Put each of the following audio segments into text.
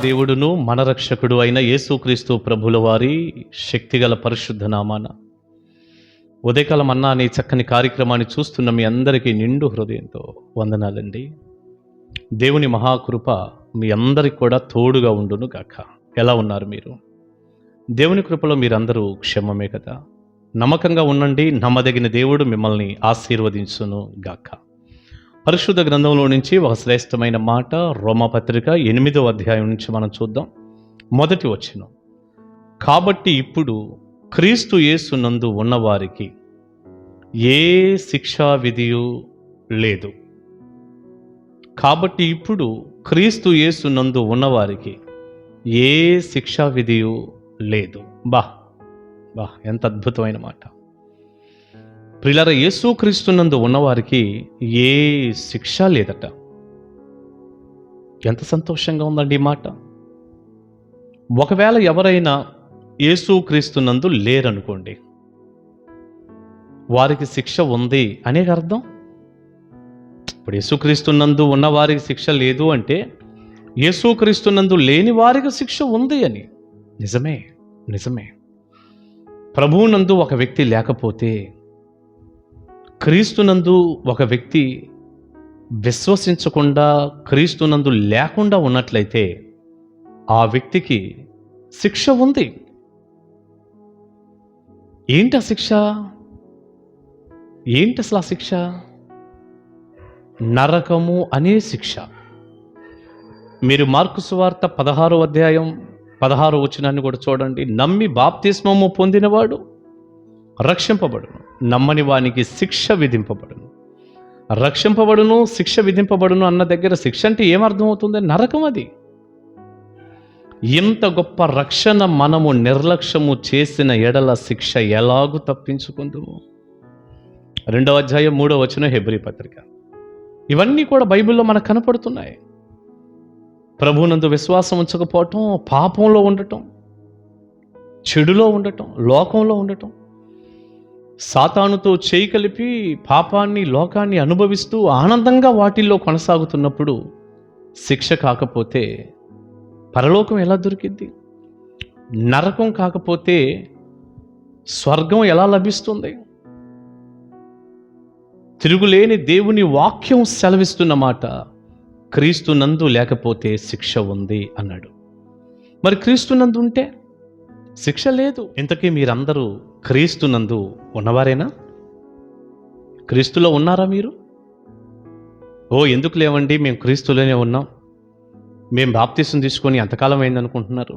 దేవుడును మన రక్షకుడు అయిన యేసుక్రీస్తు ప్రభుల వారి శక్తిగల పరిశుద్ధ నామాన ఉదయకాలం అన్నా అనే చక్కని కార్యక్రమాన్ని చూస్తున్న మీ అందరికీ నిండు హృదయంతో వందనాలండి. దేవుని మహాకృప మీ అందరికి కూడా తోడుగా ఉండును గాక. ఎలా ఉన్నారు మీరు? దేవుని కృపలో మీరందరూ క్షేమమే కదా? నమ్మకంగా ఉండండి. నమ్మదగిన దేవుడు మిమ్మల్ని ఆశీర్వదించును గాక. పరిశుద్ధ గ్రంథంలో నుంచి ఒక శ్రేష్టమైన మాట, రోమాపత్రిక 8వ అధ్యాయం నుంచి మనం చూద్దాం. మొదటి వచనం, కాబట్టి ఇప్పుడు క్రీస్తు యేసునందు ఉన్నవారికి ఏ శిక్షా విధియు లేదు. కాబట్టి ఇప్పుడు క్రీస్తు యేసునందు ఉన్నవారికి ఏ శిక్షా విధియు లేదు. బా ఎంత అద్భుతమైన మాట. ప్రియులారా, యేసుక్రీస్తునందు ఉన్నవారికి ఏ శిక్ష లేదట. ఎంత సంతోషంగా ఉందండి ఈ మాట. ఒకవేళ ఎవరైనా యేసుక్రీస్తునందు లేరనుకోండి, వారికి శిక్ష ఉంది అనే అర్థం. ఇప్పుడు యేసుక్రీస్తునందు ఉన్నవారికి శిక్ష లేదు అంటే యేసుక్రీస్తునందు లేని వారికి శిక్ష ఉంది అని. నిజమే. ప్రభువునందు ఒక వ్యక్తి లేకపోతే, క్రీస్తునందు ఒక వ్యక్తి విశ్వసించకుండా క్రీస్తునందు లేకుండా ఉన్నట్లయితే ఆ వ్యక్తికి శిక్ష ఉంది. ఏంటి ఆ శిక్ష? ఏంటి అసలు ఆ శిక్ష? నరకము అనే శిక్ష. మీరు మార్కు సువార్త 16వ అధ్యాయం 16వ వచనాన్ని కూడా చూడండి. నమ్మి బాప్తిస్మము పొందినవాడు రక్షింపబడును, నమ్మని వానికి శిక్ష విధింపబడును. రక్షింపబడును, శిక్ష విధింపబడును అన్న దగ్గర శిక్ష అంటే ఏమర్థం అవుతుంది? నరకం. అది ఇంత గొప్ప రక్షణ మనము నిర్లక్ష్యము చేసిన ఎడల శిక్ష ఎలాగూ తప్పించుకుందాము? 2వ అధ్యాయం 3వ వచనం హెబ్రీ పత్రిక. ఇవన్నీ కూడా బైబిల్లో మనకు కనపడుతున్నాయి. ప్రభువునందు విశ్వాసం ఉంచకపోవటం, పాపంలో ఉండటం, చెడులో ఉండటం, లోకంలో ఉండటం, సాతానుతో చేయి కలిపి పాపాన్ని, లోకాన్ని అనుభవిస్తూ ఆనందంగా వాటిల్లో కొనసాగుతున్నప్పుడు శిక్ష కాకపోతే పరలోకం ఎలా దొరికింది? నరకం కాకపోతే స్వర్గం ఎలా లభిస్తుంది? తిరుగులేని దేవుని వాక్యం సెలవిస్తున్న మాట, క్రీస్తునందు లేకపోతే శిక్ష ఉంది అన్నాడు. మరి క్రీస్తునందు ఉంటే శిక్ష లేదు. ఇంతకీ మీరందరూ క్రీస్తునందు ఉన్నవారేనా? క్రీస్తులో ఉన్నారా మీరు? ఎందుకు లేవండి, మేము క్రీస్తులోనే ఉన్నాం, మేము బాప్తీసం తీసుకొని ఎంతకాలం అయిందనుకుంటున్నారు?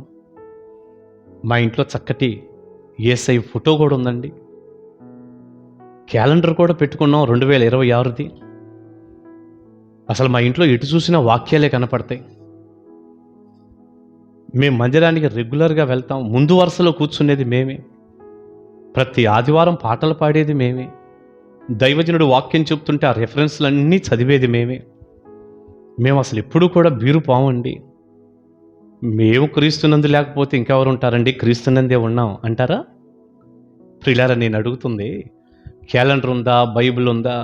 మా ఇంట్లో చక్కటి యేసై ఫోటో కూడా ఉందండి. క్యాలెండర్ కూడా పెట్టుకున్నాం 2026ది. అసలు మా ఇంట్లో ఎటు చూసినా వాక్యాలే కనపడతాయి. మేము మందిరానికి రెగ్యులర్గా వెళ్తాం. ముందు వరుసలో కూర్చునేది మేమే. ప్రతి ఆదివారం పాటలు పాడేది మేమే. దైవజనుడు వాక్యం చెప్తుంటే ఆ రెఫరెన్స్లన్నీ చదివేది మేమే. మేము అసలు ఎప్పుడూ కూడా బీరు పామండి. మేము క్రీస్తునందు లేకపోతే ఇంకెవరు ఉంటారండి? క్రీస్తునందే ఉన్నాం అంటారా? ప్రియులారా, నేను అడుగుతుంది, క్యాలెండర్ ఉందా? బైబిల్ ఉందా?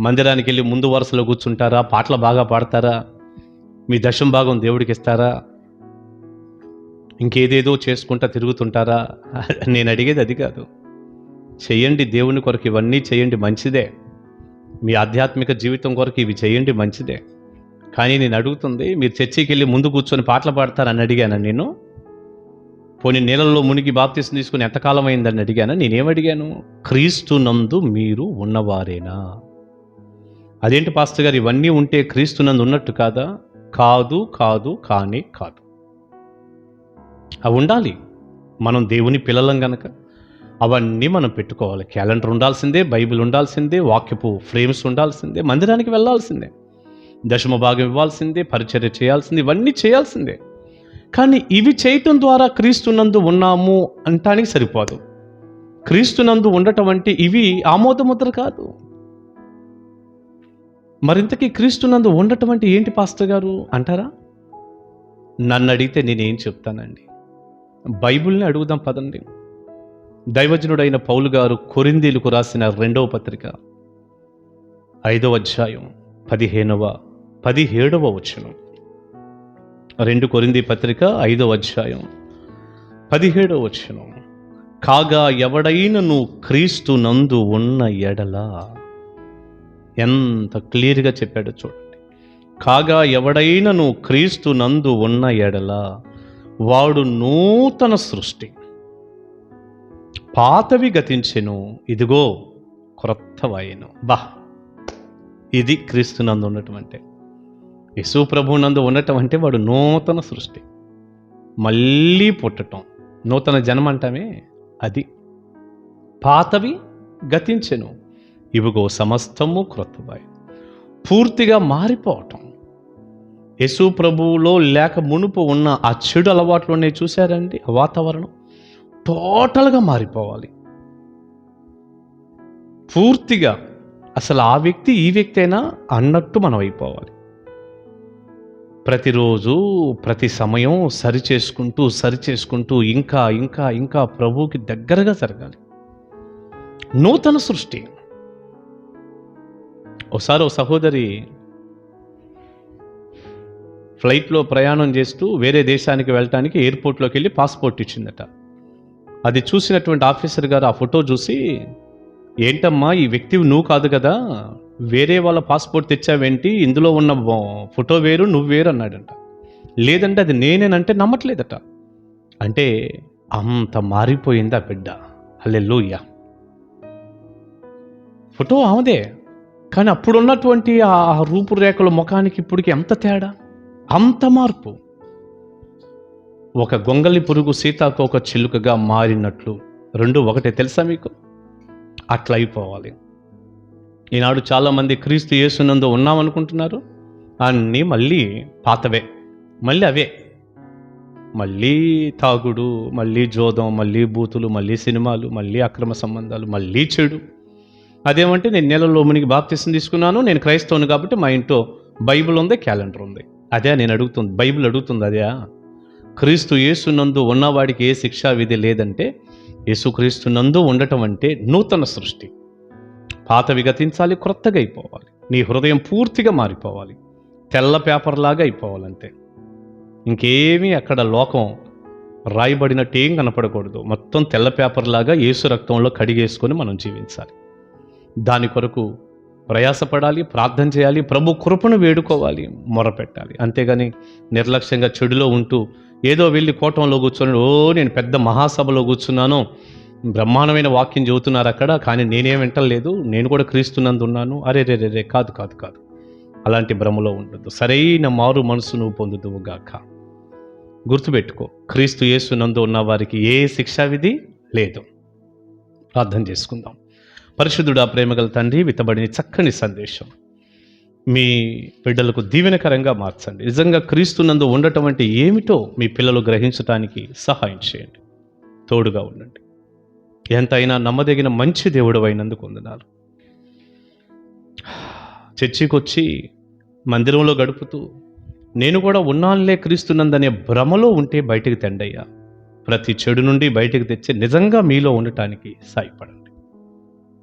మందిరానికి వెళ్ళి ముందు వరుసలో కూర్చుంటారా? పాటలు బాగా పాడతారా? మీ దశం భాగం దేవుడికి ఇస్తారా? ఇంకేదేదో చేసుకుంటా తిరుగుతుంటారా? నేను అడిగేది అది కాదు. చెయ్యండి, దేవుని కొరకు ఇవన్నీ చేయండి, మంచిదే. మీ ఆధ్యాత్మిక జీవితం కొరకు ఇవి చేయండి, మంచిదే. కానీ నేను అడుగుతుంది, మీరు చర్చికి వెళ్ళి ముందు కూర్చొని పాటలు పాడతారని అడిగాను నేను? పోనీ నీళ్ళల్లో మునిగి బాప్తీసం తీసుకుని ఎంతకాలం అయిందని అడిగాను? నేనేమడిగాను? క్రీస్తునందు మీరు ఉన్నవారేనా? అదేంటి పాస్టర్ గారు, ఇవన్నీ ఉంటే క్రీస్తునందు ఉన్నట్టు కాదా? కానే కాదు. అవి ఉండాలి. మనం దేవుని పిల్లలం గనక అవన్నీ మనం పెట్టుకోవాలి. క్యాలెండర్ ఉండాల్సిందే, బైబిల్ ఉండాల్సిందే, వాక్యపు ఫ్రేమ్స్ ఉండాల్సిందే, మందిరానికి వెళ్ళాల్సిందే, దశమ భాగం ఇవ్వాల్సిందే, పరిచర్య చేయాల్సిందే, ఇవన్నీ చేయాల్సిందే. కానీ ఇవి చేయటం ద్వారా క్రీస్తునందు ఉన్నాము అంటానికి సరిపోదు. క్రీస్తునందు ఉండటం అంటే ఇవి ఆమోదముద్ర కాదు. మరింతకీ క్రీస్తునందు ఉండటం అంటే ఏంటి పాస్టర్ గారు అంటారా? నన్ను అడిగితే నేనేం చెప్తానండి? బైబిల్ని అడుగుదాం పదండి. దైవజనుడైన పౌలు గారు కొరింథీయులకు రాసిన 2వ పత్రిక 5వ అధ్యాయం 15వ 17వ వచనం. 2 కొరింథీ పత్రిక 5వ అధ్యాయం 17వ వచనం. కాగా ఎవడైనను క్రీస్తు నందు ఉన్న ఎడల, ఎంత క్లియర్గా చెప్పాడో చూడండి. కాగా ఎవడైనను క్రీస్తు నందు ఉన్న ఎడల వాడు నూతన సృష్టి, పాతవి గతించెను, ఇదిగో క్రొత్తవాయెను. ఇది క్రీస్తు నందు ఉండటం అంటే, యేసు ప్రభువు నందు ఉండటం అంటే వాడు నూతన సృష్టి, మళ్ళీ పుట్టటం, నూతన జన్మ అంటామే అది. పాతవి గతించెను, ఇవిగో సమస్తము క్రొత్తవాయెను. పూర్తిగా మారిపోవటం. యేసు ప్రభువులో లేక మునుపు ఉన్న ఆ చెడు అలవాట్లోనే చూశారండి, ఆ వాతావరణం టోటల్గా మారిపోవాలి. పూర్తిగా అసలు ఆ వ్యక్తి ఈ వ్యక్తి అయినా అన్నట్టు మనం అయిపోవాలి. ప్రతిరోజు ప్రతి సమయం సరిచేసుకుంటూ ఇంకా ఇంకా ఇంకా ప్రభువుకి దగ్గరగా జరగాలి. నూతన సృష్టి. ఒకసారి ఓ సహోదరి ఫ్లైట్లో ప్రయాణం చేస్తూ వేరే దేశానికి వెళ్ళటానికి ఎయిర్పోర్ట్లోకి వెళ్ళి పాస్పోర్ట్ ఇచ్చిందట. అది చూసినటువంటి ఆఫీసర్ గారు ఆ ఫోటో చూసి, ఏంటమ్మా ఈ వ్యక్తి నువ్వు కాదు కదా, వేరే వాళ్ళ పాస్పోర్ట్ తెచ్చావేంటి, ఇందులో ఉన్న ఫోటో వేరు నువ్వు వేరు అన్నాడంట. లేదంటే అది నేనేనంటే నమ్మట్లేదట. అంటే అంత మారిపోయింది ఆ బిడ్డ. హల్లెలూయా. ఫోటో ఆమెదే, కానీ అప్పుడున్నటువంటి ఆ రూపురేఖల ముఖానికి ఇప్పటికి ఎంత తేడా, అంత మార్పు. ఒక గొంగలి పురుగు సీతాకోక చిలుకగా మారినట్లు, రెండు ఒకటే తెలుసా మీకు? అట్లా అయిపోవాలి. ఈనాడు చాలామంది క్రీస్తు యేసునందు ఉన్నామనుకుంటున్నారు, అన్నీ మళ్ళీ పాతవే, మళ్ళీ అవే, మళ్ళీ తాగుడు, మళ్ళీ జోదం, మళ్ళీ బూతులు, మళ్ళీ సినిమాలు, మళ్ళీ అక్రమ సంబంధాలు, మళ్ళీ చెడు. అదేమంటే నేను నెలలో మునిగి బాప్తిసం తీసుకున్నాను, నేను క్రైస్తవుని కాబట్టి మా ఇంట్లో బైబిల్ ఉంది, క్యాలెండర్ ఉంది. అదే నేను అడుగుతుంది, బైబిల్ అడుగుతుంది అదే. క్రీస్తు యేసునందు ఉన్నవాడికి ఏ శిక్షా విధి లేదంటే, యేసుక్రీస్తు నందు ఉండటం అంటే నూతన సృష్టి. పాతవి గతించాలి, క్రొత్తగా అయిపోవాలి. నీ హృదయం పూర్తిగా మారిపోవాలి, తెల్ల పేపర్లాగా అయిపోవాలంతే. ఇంకేమీ అక్కడ లోకం రాయబడినట్టు ఏం కనపడకూడదు. మొత్తం తెల్ల పేపర్లాగా యేసు రక్తంలో కడిగేసుకొని మనం జీవించాలి. దాని కొరకు ప్రయాసపడాలి, ప్రార్థన చేయాలి, ప్రభు కృపను వేడుకోవాలి, మొరపెట్టాలి. అంతేగాని నిర్లక్ష్యంగా చెడులో ఉంటూ ఏదో వెళ్ళి కోటంలో కూర్చొని, నేను పెద్ద మహాసభలో కూర్చున్నాను, బ్రహ్మాండమైన వాక్యం చెబుతున్నారు అక్కడ, కానీ నేనేం వింటలేదు, నేను కూడా క్రీస్తునందు ఉన్నాను, అరే రే రే రే, కాదు కాదు కాదు, అలాంటి భ్రమలో ఉండదు. సరైన మారు మనసు నువ్వు పొందుదువుగాక. గుర్తుపెట్టుకో, క్రీస్తు యేసునందు ఉన్న వారికి ఏ శిక్షా విధి లేదు. ప్రార్థన చేసుకుందాం. పరిశుద్ధుడా, ప్రేమగల తండ్రి, విత్తబడిన చక్కని సందేశం మీ బిడ్డలకు దీవెనకరంగా మార్చండి. నిజంగా క్రీస్తునందు ఉండటం అంటే ఏమిటో మీ పిల్లలు గ్రహించడానికి సహాయం చేయండి, తోడుగా ఉండండి. ఎంతైనా నమ్మదగిన మంచి దేవుడు అయినందుకు వందనాలు. చర్చికి వచ్చి మందిరంలో గడుపుతూ నేను కూడా ఉన్నానులే క్రీస్తునందనే భ్రమలో ఉంటే బయటికి తెండయ్యా. ప్రతి చెడు నుండి బయటికి తెచ్చి నిజంగా మీలో ఉండటానికి సాయపడండి.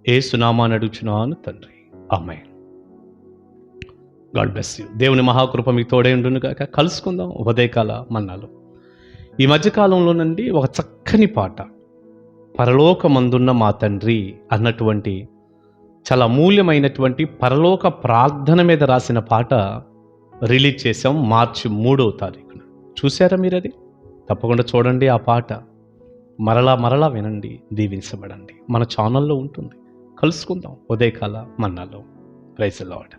యేసు నామాన్ని అడుగుచున్నాను తండ్రి, ఆమేన్. God bless you. దేవుని మహాకృప మీకు తోడై ఉండును గాక. కలుసుకుందాం ఉదయకాల మన్నాలో. ఈ మధ్యకాలంలోనండి ఒక చక్కని పాట, పరలోకమందున్న మా తండ్రి అన్నటువంటి చాలా అమూల్యమైనటువంటి పరలోక ప్రార్థన మీద రాసిన పాట రిలీజ్ చేసాం మార్చి 3వ తారీఖున. చూసారా మీరు? అది తప్పకుండా చూడండి. ఆ పాట మరలా వినండి, దీవించబడండి. మన ఛానల్లో ఉంటుంది. కలుసుకుందాం ఉదయకాల మన్నాలో. Praise the lord.